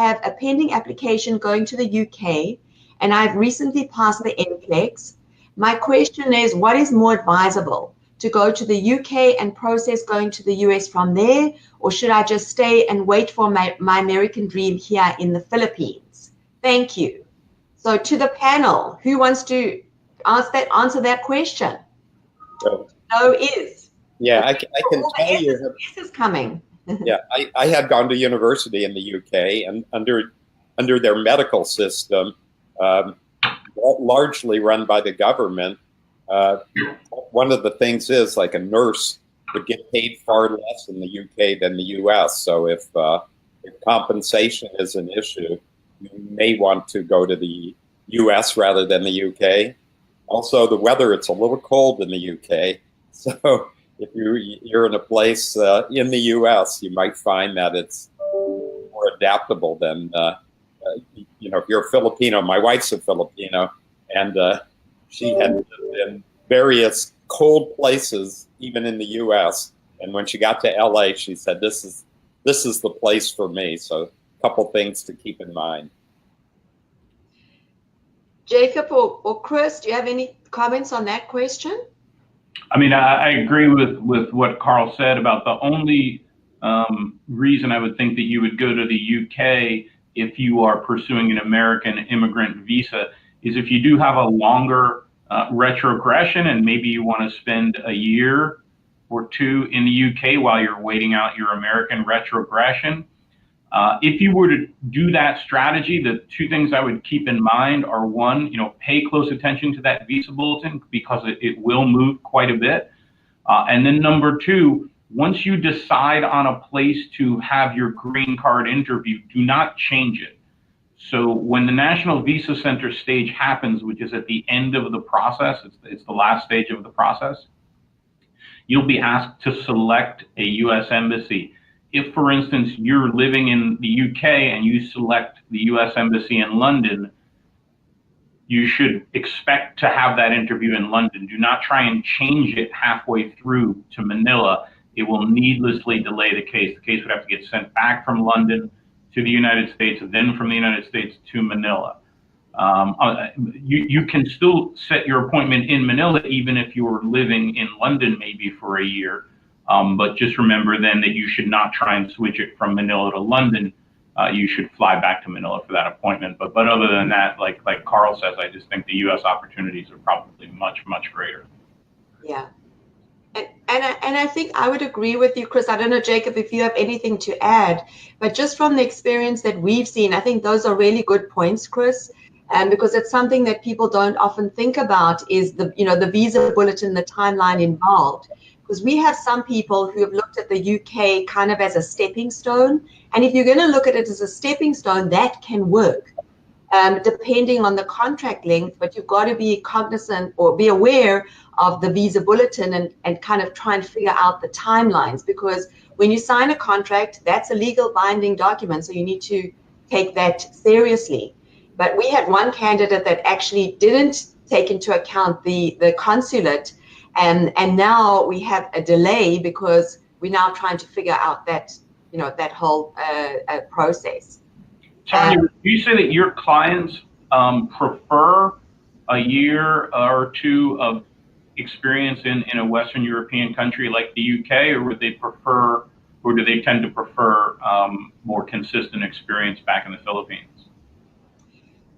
have a pending application going to the UK, and I've recently passed the NCLEX. My question is, what is more advisable? To go to the UK and process going to the US from there, or should I just stay and wait for my American dream here in the Philippines? Thank you. So to the panel, who wants to answer that question? No is. Yeah, I can tell you. This is coming. Yeah, I had gone to university in the UK, and under their medical system, largely run by the government, one of the things is like a nurse would get paid far less in the UK than the US. So if compensation is an issue, you may want to go to the US rather than the UK. Also, the weather, it's a little cold in the UK. So if you're in a place in the US, you might find that it's more adaptable than, if you're a Filipino. My wife's a Filipino, and she had lived in various cold places, even in the US. And when she got to LA, she said, this is the place for me. So a couple things to keep in mind. Jacob or Chris, do you have any comments on that question? I mean, I agree with what Carl said about the only reason I would think that you would go to the UK if you are pursuing an American immigrant visa is if you do have a longer retrogression and maybe you want to spend a year or two in the UK while you're waiting out your American retrogression. If you were to do that strategy, the two things I would keep in mind are, one, pay close attention to that visa bulletin because it will move quite a bit. And then number two, once you decide on a place to have your green card interview, do not change it. So when the National Visa Center stage happens, which is at the end of the process, it's the last stage of the process, you'll be asked to select a U.S. embassy. If, for instance, you're living in the UK and you select the US Embassy in London, you should expect to have that interview in London. Do not try and change it halfway through to Manila. It will needlessly delay the case. The case would have to get sent back from London to the United States, then from the United States to Manila. You can still set your appointment in Manila even if you're living in London maybe for a year. But just remember then that you should not try and switch it from Manila to London. You should fly back to Manila for that appointment. But other than that, like Carl says, I just think the U.S. opportunities are probably much, much greater. Yeah. And I think I would agree with you, Chris. I don't know, Jacob, if you have anything to add, but just from the experience that we've seen, I think those are really good points, Chris. Because it's something that people don't often think about is the visa bulletin, the timeline involved. Because we have some people who have looked at the UK kind of as a stepping stone. And if you're going to look at it as a stepping stone, that can work, depending on the contract length. But you've got to be cognizant or be aware of the visa bulletin and kind of try and figure out the timelines. Because when you sign a contract, that's a legal binding document. So you need to take that seriously. But we had one candidate that actually didn't take into account the consulate. And now we have a delay because we're now trying to figure out that, that whole process. Tanya, do you say that your clients prefer a year or two of experience in a Western European country like the UK, or would they prefer, or do they tend to prefer more consistent experience back in the Philippines?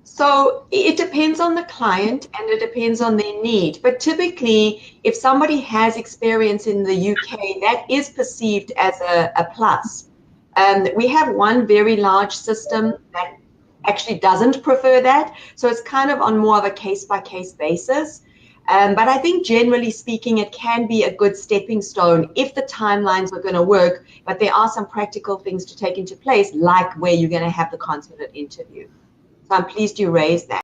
So it depends on the client and it depends on their need. But typically, if somebody has experience in the UK, that is perceived as a plus. We have one very large system that actually doesn't prefer that. So it's kind of on more of a case-by-case basis. But I think generally speaking, it can be a good stepping stone if the timelines are going to work. But there are some practical things to take into place, like where you're going to have the consulate interview. So I'm pleased you raised that.